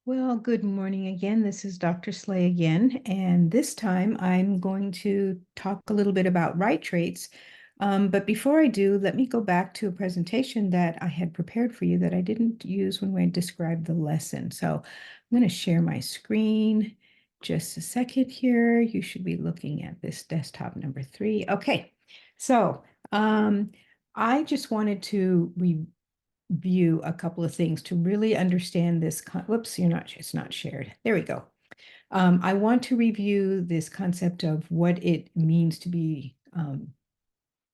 Well, good morning again. This is Dr. Slay again, and this time I'm going to talk a little bit about right traits. But before I do, let me go back to a presentation that I had prepared for you that I didn't use when I described the lesson. So I'm going to share my screen just a second here. You should be looking at this desktop number 3. Okay, so I just wanted to view a couple of things to really understand this. Whoops, it's not shared. There we go. I want to review this concept of what it means to be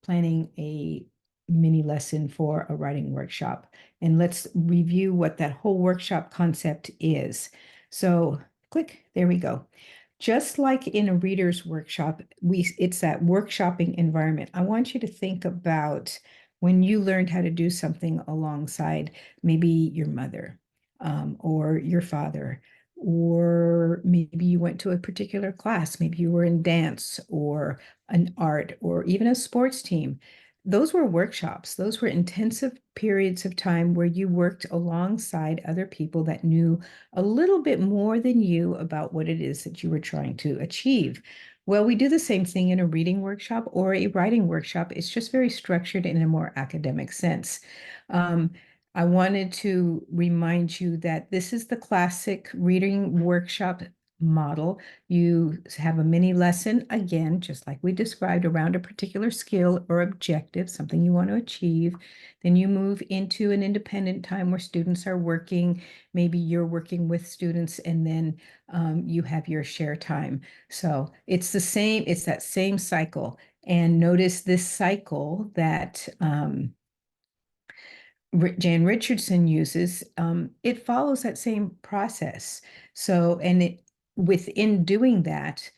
planning a mini lesson for a writing workshop. And let's review what that whole workshop concept is. So click, there we go. Just like in a reader's workshop, it's that workshopping environment. I want you to think about when you learned how to do something alongside maybe your mother or your father, or maybe you went to a particular class, maybe you were in dance or an art or even a sports team. Those were workshops. Those were intensive periods of time where you worked alongside other people that knew a little bit more than you about what it is that you were trying to achieve. Well, we do the same thing in a reading workshop or a writing workshop. It's just very structured in a more academic sense. Um, I wanted to remind you that this is the classic reading workshop model. You have a mini lesson, again, just like we described, around a particular skill or objective, something you want to achieve. Then you move into an independent time where students are working. Maybe you're working with students, and then you have your share time. So it's that same cycle. And notice this cycle that Jan Richardson uses, it follows that same process. So, within doing that,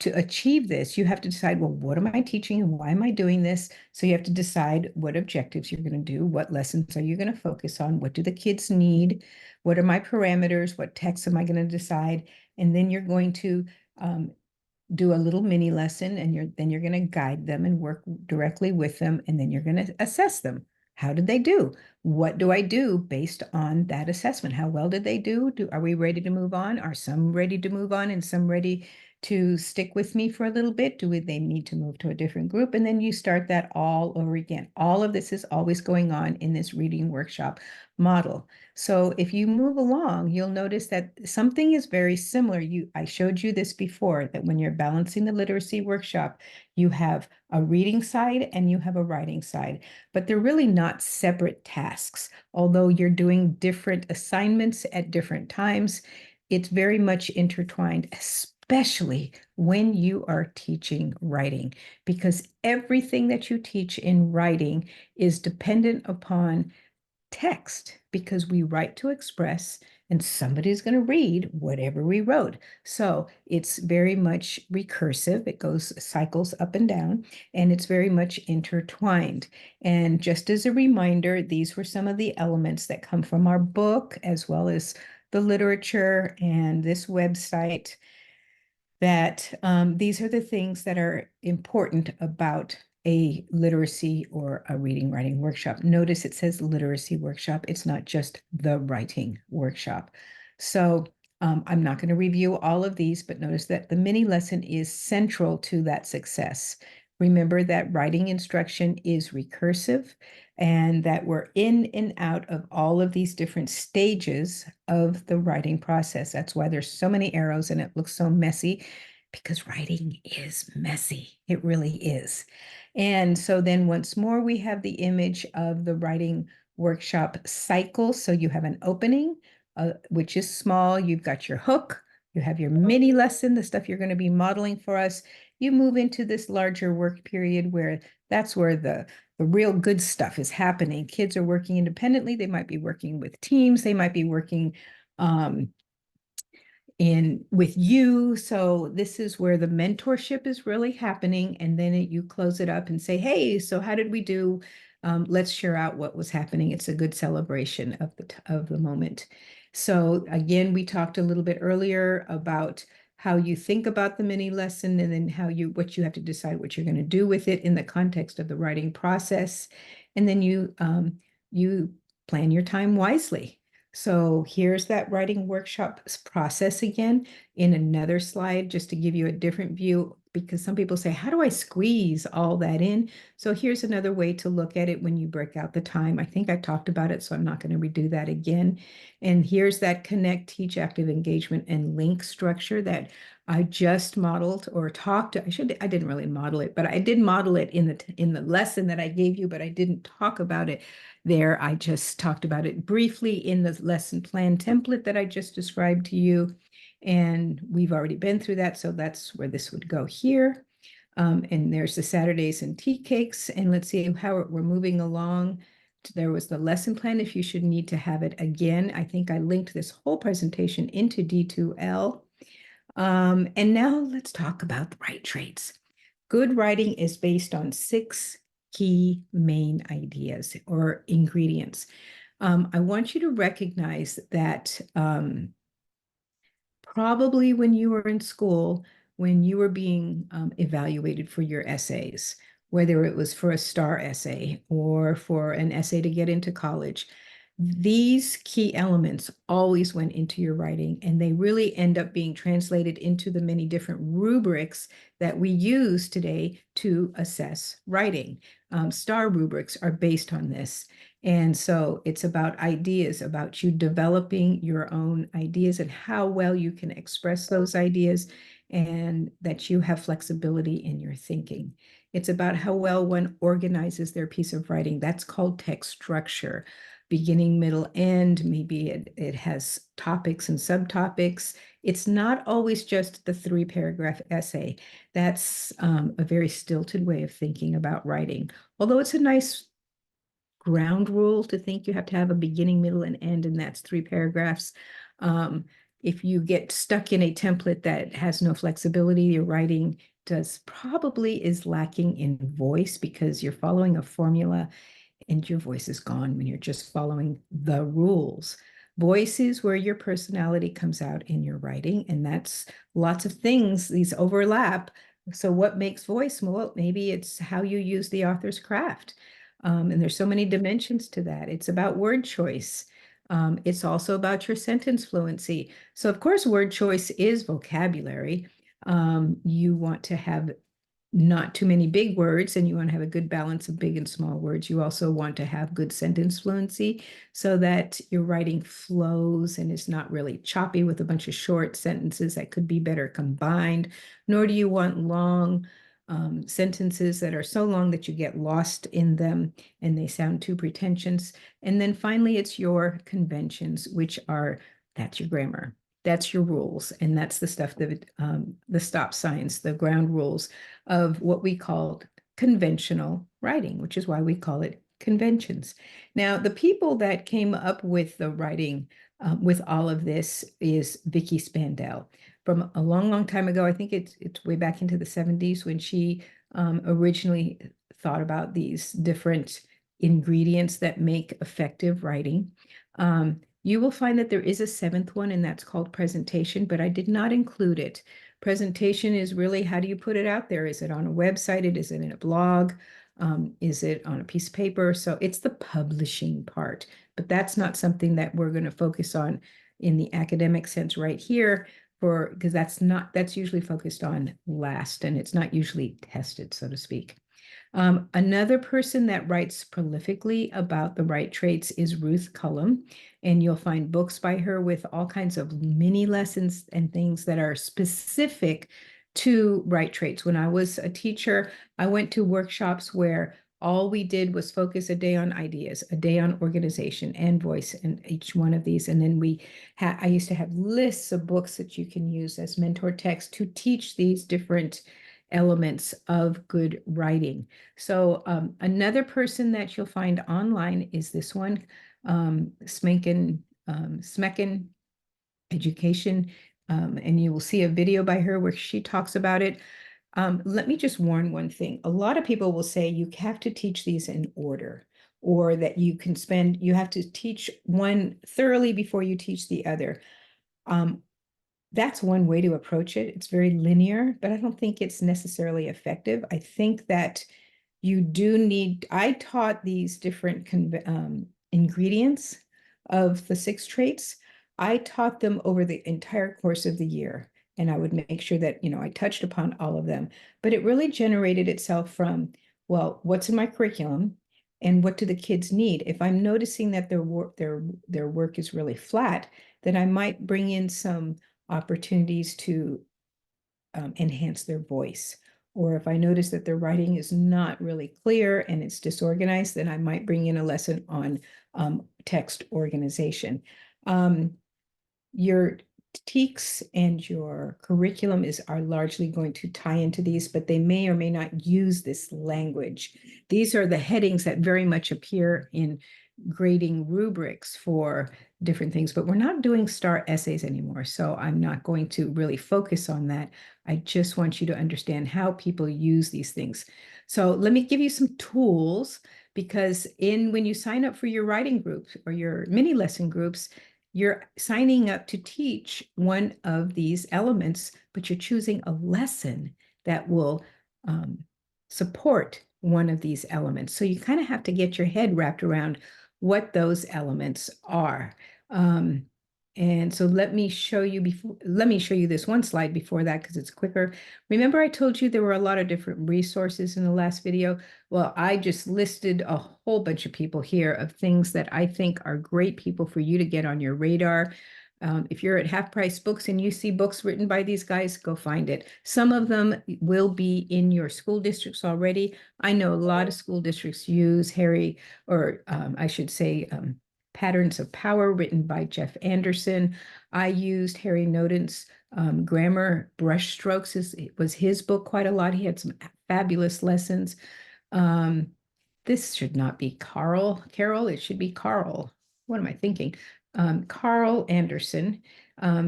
to achieve this, you have to decide, well, what am I teaching and why am I doing this? So you have to decide what objectives you're going to do, what lessons are you going to focus on, what do the kids need, what are my parameters, what texts am I going to decide, and then you're going to do a little mini lesson, and you're going to guide them and work directly with them, and then you're going to assess them. How did they do? What do I do based on that assessment? How well did they do? Are we ready to move on? Are some ready to move on and some ready to stick with me for a little bit? They need to move to a different group? And then you start that all over again. All of this is always going on in this reading workshop model. So if you move along, you'll notice that something is very similar. I showed you this before, that when you're balancing the literacy workshop, you have a reading side and you have a writing side, but they're really not separate tasks. Although you're doing different assignments at different times, it's very much intertwined, especially when you are teaching writing, because everything that you teach in writing is dependent upon text, because we write to express and somebody's going to read whatever we wrote. So it's very much recursive. It goes cycles up and down, and it's very much intertwined. And just as a reminder, these were some of the elements that come from our book, as well as the literature and this website, that these are the things that are important about a literacy or a reading writing workshop. Notice it says literacy workshop. It's not just the writing workshop. So I'm not going to review all of these, but notice that the mini lesson is central to that success. Remember that writing instruction is recursive, and that we're in and out of all of these different stages of the writing process. That's why there's so many arrows and it looks so messy, because writing is messy. It really is. And so then once more, we have the image of the writing workshop cycle. So you have an opening, which is small. You've got your hook. You have your mini lesson, the stuff you're going to be modeling for us. You move into this larger work period where that's where the real good stuff is happening. Kids are working independently. They might be working with teams. They might be working in with you. So this is where the mentorship is really happening. And then you close it up and say, hey, so how did we do? Let's share out what was happening. It's a good celebration of the moment. So again, we talked a little bit earlier about how you think about the mini lesson, and then what you have to decide what you're going to do with it in the context of the writing process. And then you plan your time wisely. So here's that writing workshop process again in another slide, just to give you a different view, because some people say, how do I squeeze all that in? So here's another way to look at it when you break out the time. I think I talked about it, so I'm not going to redo that again. And here's that connect, teach, active engagement, and link structure that I just modeled or talked. I didn't really model it, but I did model it in the lesson that I gave you, but I didn't talk about it there. I just talked about it briefly in the lesson plan template that I just described to you. And we've already been through that, so that's where this would go here. And there's the Saturdays and tea cakes. And let's see how we're moving along. There was the lesson plan if you should need to have it again. I think I linked this whole presentation into D2L. And now let's talk about the right traits. Good writing is based on 6 key main ideas or ingredients. I want you to recognize that probably when you were in school, when you were being evaluated for your essays, whether it was for a star essay or for an essay to get into college, these key elements always went into your writing, and they really end up being translated into the many different rubrics that we use today to assess writing. Star rubrics are based on this. And so it's about ideas, about you developing your own ideas and how well you can express those ideas, and that you have flexibility in your thinking. It's about how well one organizes their piece of writing. That's called text structure. Beginning, middle, end. Maybe it has topics and subtopics. It's not always just the 3-paragraph essay. That's a very stilted way of thinking about writing, although it's a nice ground rule to think you have to have a beginning, middle, and end, and that's 3 paragraphs. If you get stuck in a template that has no flexibility, your writing probably is lacking in voice because you're following a formula and your voice is gone when you're just following the rules. Voice is where your personality comes out in your writing, and that's lots of things. These overlap. So what makes voice? Well, maybe it's how you use the author's craft. And there's so many dimensions to that. It's about word choice. It's also about your sentence fluency. So of course, word choice is vocabulary. You want to have not too many big words, and you want to have a good balance of big and small words. You also want to have good sentence fluency so that your writing flows and is not really choppy with a bunch of short sentences that could be better combined, nor do you want long sentences that are so long that you get lost in them and they sound too pretentious. And then finally, it's your conventions, which are, that's your grammar. That's your rules, and that's the stuff that the stop signs, the ground rules of what we call conventional writing, which is why we call it conventions. Now, the people that came up with the writing with all of this is Vicky Spandau. From a long, long time ago, I think it's way back into the 70s when she originally thought about these different ingredients that make effective writing. You will find that there is a 7th one, and that's called presentation, but I did not include it. Presentation is really, how do you put it out there? Is it on a website? Is it in a blog? Is it on a piece of paper? So it's the publishing part, but that's not something that we're going to focus on in the academic sense right here, because that's usually focused on last, and it's not usually tested, so to speak. Another person that writes prolifically about the right traits is Ruth Cullum, and you'll find books by her with all kinds of mini lessons and things that are specific to right traits. When I was a teacher, I went to workshops where all we did was focus a day on ideas, a day on organization and voice, and each one of these. And then I used to have lists of books that you can use as mentor text to teach these different elements of good writing. So another person that you'll find online is this one, Smenken Education, and you will see a video by her where she talks about it. Let me just warn one thing. A lot of people will say you have to teach these in order, or that you have to teach one thoroughly before you teach the other. That's one way to approach it. It's very linear, but I don't think it's necessarily effective. I think that I taught these different ingredients of the 6 traits, I taught them over the entire course of the year. And I would make sure that, I touched upon all of them. But it really generated itself from, well, what's in my curriculum and what do the kids need? If I'm noticing that their work is really flat, then I might bring in some opportunities to enhance their voice. Or if I notice that their writing is not really clear and it's disorganized, then I might bring in a lesson on text organization. Your TEKS and your curriculum are largely going to tie into these, but they may or may not use this language. These are the headings that very much appear in grading rubrics for different things, but we're not doing STAR essays anymore. So I'm not going to really focus on that. I just want you to understand how people use these things. So let me give you some tools, because when you sign up for your writing groups or your mini lesson groups, you're signing up to teach one of these elements, but you're choosing a lesson that will support one of these elements. So you kind of have to get your head wrapped around what those elements are. And so let me show you this one slide before that, because it's quicker. Remember I told you there were a lot of different resources in the last video? Well, I just listed a whole bunch of people here of things that I think are great people for you to get on your radar. If you're at Half Price Books and you see books written by these guys, go find it. Some of them will be in your school districts already. I know a lot of school districts use I should say, Patterns of Power, written by Jeff Anderson. I used Harry Noden's Grammar Brushstrokes. Was his book quite a lot. He had some fabulous lessons. This should not be Carol. It should be Carl. What am I thinking? Carl Anderson.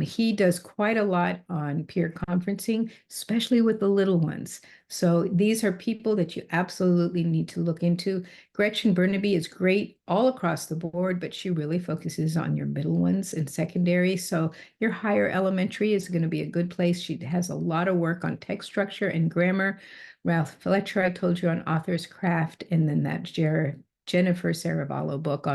He does quite a lot on peer conferencing, especially with the little ones. So these are people that you absolutely need to look into. Gretchen Burnaby is great all across the board, but she really focuses on your middle ones and secondary. So your higher elementary is going to be a good place. She has a lot of work on text structure and grammar. Ralph Fletcher, I told you, on author's craft, and then that Jennifer Saravallo book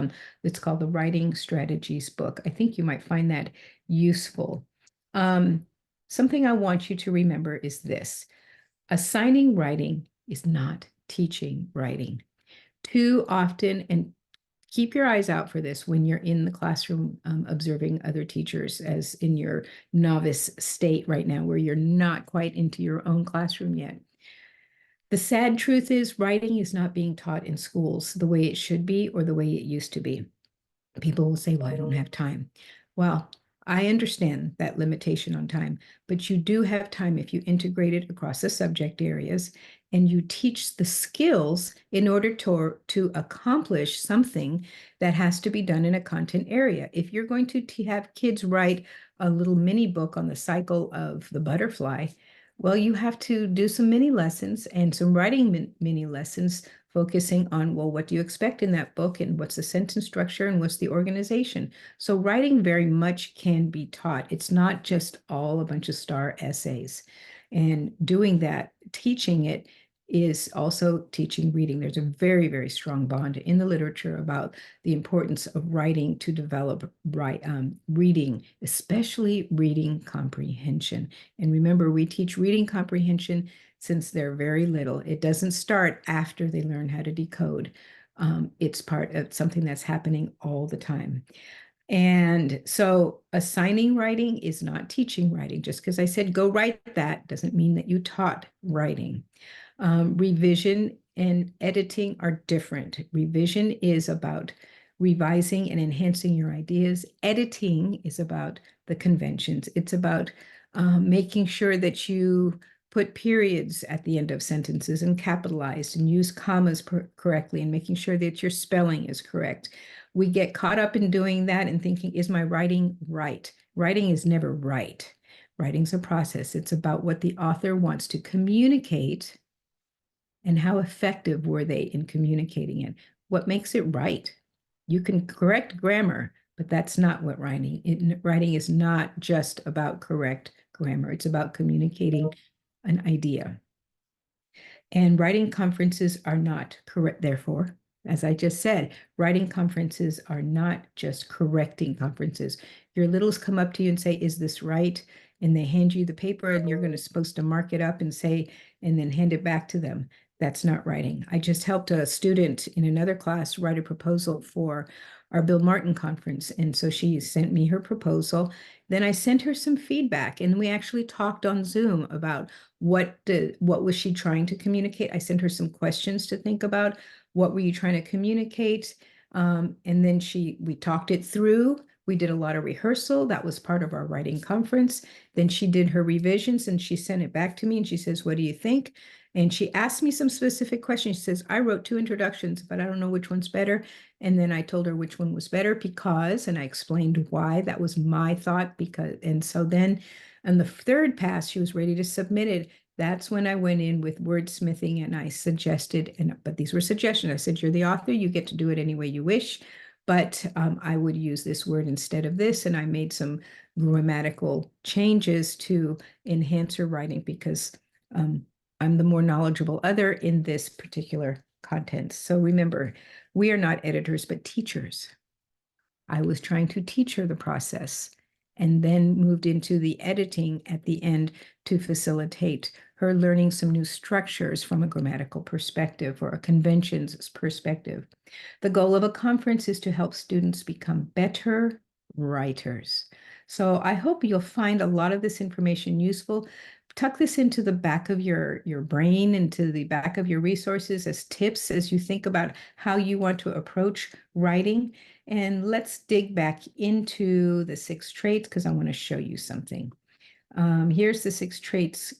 it's called the Writing Strategies book. I think you might find that useful. Something I want you to remember is this: assigning writing is not teaching writing. Too often, and keep your eyes out for this when you're in the classroom observing other teachers, as in your novice state right now, where you're not quite into your own classroom yet. The sad truth is writing is not being taught in schools the way it should be or the way it used to be. People will say, well, I don't have time. Well, I understand that limitation on time, but you do have time if you integrate it across the subject areas and you teach the skills in order to accomplish something that has to be done in a content area. If you're going to have kids write a little mini book on the cycle of the butterfly, well, you have to do some mini lessons and some writing mini lessons, focusing on, well, what do you expect in that book, and what's the sentence structure, and what's the organization? So writing very much can be taught. It's not just all a bunch of STAR essays. And doing that, teaching it, is also teaching reading. There's a very, very strong bond in the literature about the importance of writing to develop reading, especially reading comprehension. And remember, we teach reading comprehension since they're very little. It doesn't start after they learn how to decode. It's part of something that's happening all the time. And so assigning writing is not teaching writing. Just because I said go write that doesn't mean that you taught writing. Revision and editing are different. Revision is about revising and enhancing your ideas. Editing is about the conventions. It's about making sure that you put periods at the end of sentences and capitalized and use commas correctly, and making sure that your spelling is correct. We get caught up in doing that and thinking, is my writing right? Writing is never right. Writing's a process. It's about what the author wants to communicate and how effective were they in communicating it. What makes it right? You can correct grammar, but that's not what writing is not just about correct grammar. It's about communicating an idea. And writing conferences are not correct, therefore, As I just said, writing conferences are not just correcting conferences. Your littles come up to you and say, is this right? And they hand you the paper and you're going to supposed to mark it up and say, and then hand it back to them. That's not writing. I just helped a student in another class write a proposal for our Bill Martin conference. And so she sent me her proposal. Then I sent her some feedback and we actually talked on Zoom about what was she trying to communicate. I sent her some questions to think about. What were you trying to communicate? And then we talked it through. We did a lot of rehearsal. That was part of our writing conference. Then she did her revisions and she sent it back to me and she says, what do you think? And she asked me some specific questions. She says, I wrote 2 introductions, but I don't know which one's better. And then I told her which one was better because, and I explained why that was my thought because, and so then on the 3rd pass, she was ready to submit it. That's when I went in with wordsmithing and I suggested, but these were suggestions. I said, you're the author, you get to do it any way you wish, but I would use this word instead of this. And I made some grammatical changes to enhance her writing because I'm the more knowledgeable other in this particular content. So remember, we are not editors, but teachers. I was trying to teach her the process and then moved into the editing at the end to facilitate her learning some new structures from a grammatical perspective or a conventions perspective. The goal of a conference is to help students become better writers. So I hope you'll find a lot of this information useful. Tuck this into the back of your brain, into the back of your resources as tips as you think about how you want to approach writing. And let's dig back into the 6 traits because I want to show you something. Here's the 6 traits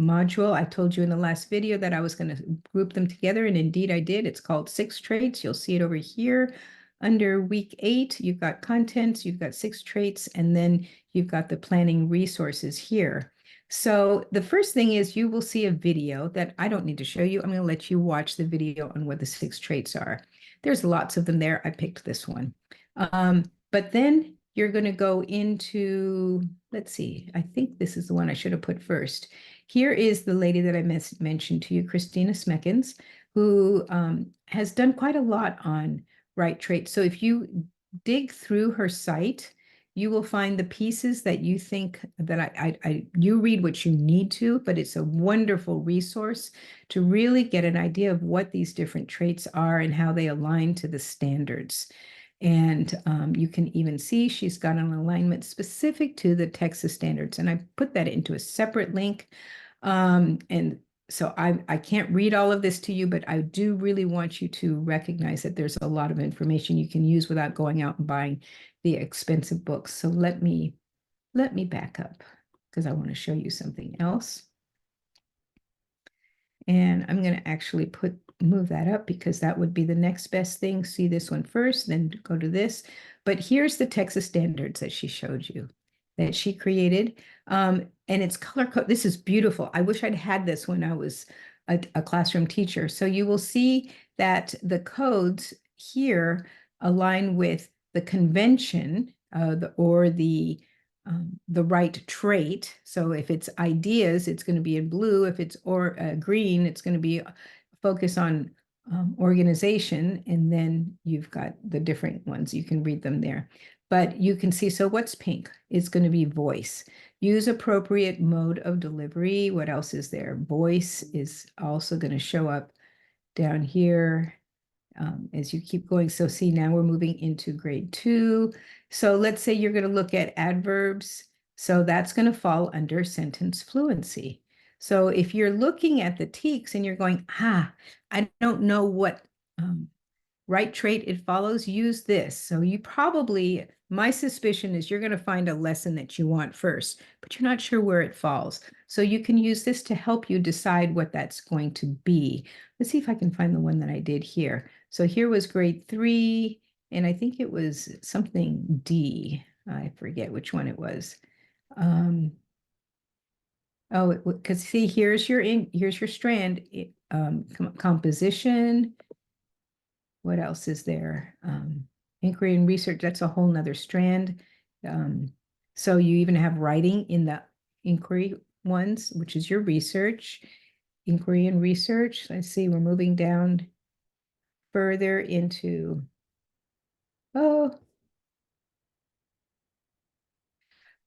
module. I told you in the last video that I was going to group them together, and indeed I did. It's called 6 traits. You'll see it over here. Under week 8, you've got contents, you've got 6 traits, and then you've got the planning resources here. So the first thing is you will see a video that I don't need to show you. I'm going to let you watch the video on what the 6 traits are. There's lots of them there. I picked this one. But then you're going to go into, let's see, I think this is the one I should have put first. Here is the lady that I mentioned to you, Christina Smeckens, who has done quite a lot on right traits. So if you dig through her site, you will find the pieces that you think that you read what you need to, but it's a wonderful resource to really get an idea of what these different traits are and how they align to the standards. And you can even see she's got an alignment specific to the Texas standards. And I put that into a separate link. And so I can't read all of this to you, but I do really want you to recognize that there's a lot of information you can use without going out and buying the expensive books. So let me back up because I want to show you something else. And I'm going to actually move that up because that would be the next best thing. See this one first, then go to this. But here's the Texas standards that she showed you, that she created. And it's color code. This is beautiful. I wish I'd had this when I was a classroom teacher. So you will see that the codes here align with the convention or the right trait. So if it's ideas, it's going to be in blue. If it's green, it's going to be focus on organization. And then you've got the different ones. You can read them there. But you can see, so what's pink? It's going to be voice. Use appropriate mode of delivery. What else is there? Voice is also going to show up down here. As you keep going. So see, now we're moving into grade 2. So let's say you're going to look at adverbs. So that's going to fall under sentence fluency. So if you're looking at the TEKS and you're going, I don't know what right trait it follows, use this. So you probably, my suspicion is you're going to find a lesson that you want first, but you're not sure where it falls. So you can use this to help you decide what that's going to be. Let's see if I can find the one that I did here. So here was grade 3, and I think it was something D. I forget which one it was. Because see, here's your strand, composition. What else is there? Inquiry and research, that's a whole nother strand. So you even have writing in the inquiry ones, which is your research, inquiry and research. Let's see, we're moving down further into, oh,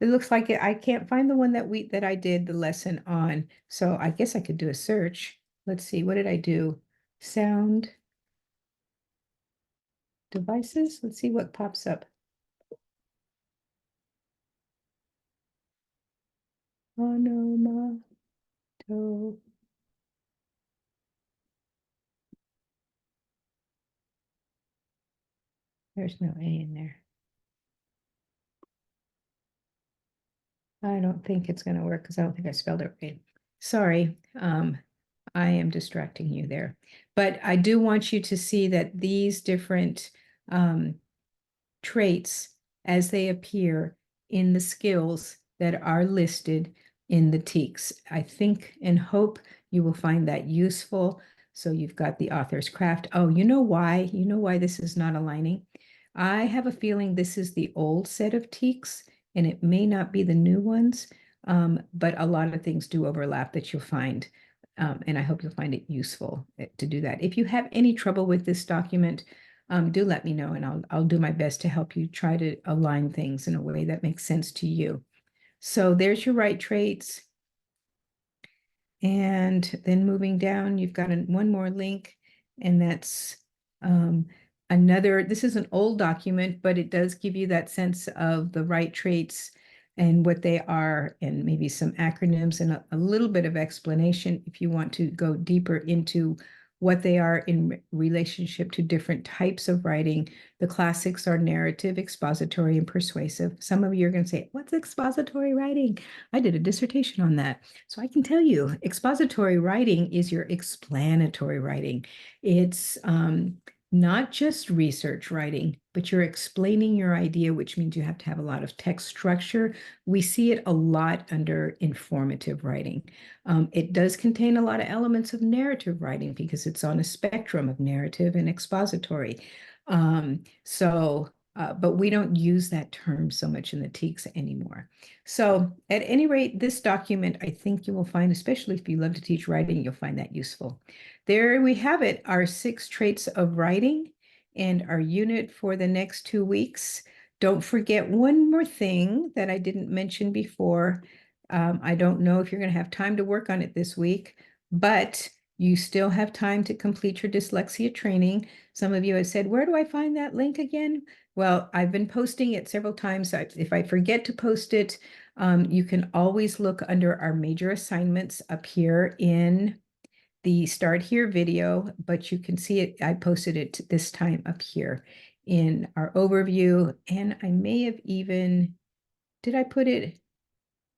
it looks like I can't find the one that I did the lesson on. So I guess I could do a search. Let's see, what did I do? Sound devices. Let's see what pops up. Onomato. There's no A in there. I don't think it's gonna work because I don't think I spelled it right. Sorry, I am distracting you there. But I do want you to see that these different traits as they appear in the skills that are listed in the TEKS. I think and hope you will find that useful. So you've got the author's craft. Oh, you know why? You know why this is not aligning? I have a feeling this is the old set of TEKS and it may not be the new ones, but a lot of things do overlap that you'll find. And I hope you'll find it useful to do that. If you have any trouble with this document, do let me know and I'll do my best to help you try to align things in a way that makes sense to you. So there's your right traits. And then moving down, you've got one more link, and that's another, this is an old document, but it does give you that sense of the right traits and what they are, and maybe some acronyms and a little bit of explanation if you want to go deeper into what they are in relationship to different types of writing. The classics are narrative, expository, and persuasive. Some of you are going to say, what's expository writing? I did a dissertation on that. So I can tell you, expository writing is your explanatory writing. It's not just research writing, but you're explaining your idea, which means you have to have a lot of text structure. We see it a lot under informative writing. It does contain a lot of elements of narrative writing because it's on a spectrum of narrative and expository. But we don't use that term so much in the TEKS anymore. So at any rate, this document, I think you will find, especially if you love to teach writing, you'll find that useful. There we have it, our 6 traits of writing and our unit for the next 2 weeks. Don't forget one more thing that I didn't mention before. I don't know if you're going to have time to work on it this week, but you still have time to complete your dyslexia training. Some of you have said, where do I find that link again? Well, I've been posting it several times. If I forget to post it, you can always look under our major assignments up here in the Start Here video, but you can see it. I posted it this time up here in our overview, and I may have even, did I put it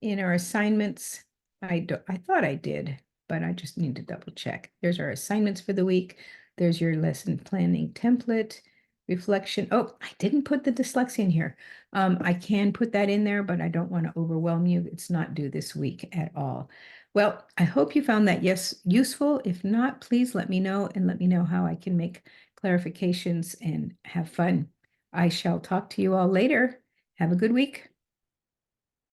in our assignments? I thought I did, but I just need to double check. There's our assignments for the week. There's your lesson planning template, reflection. Oh, I didn't put the dyslexia in here. I can put that in there, but I don't want to overwhelm you. It's not due this week at all. Well, I hope you found that useful. If not, please let me know and let me know how I can make clarifications and have fun. I shall talk to you all later. Have a good week.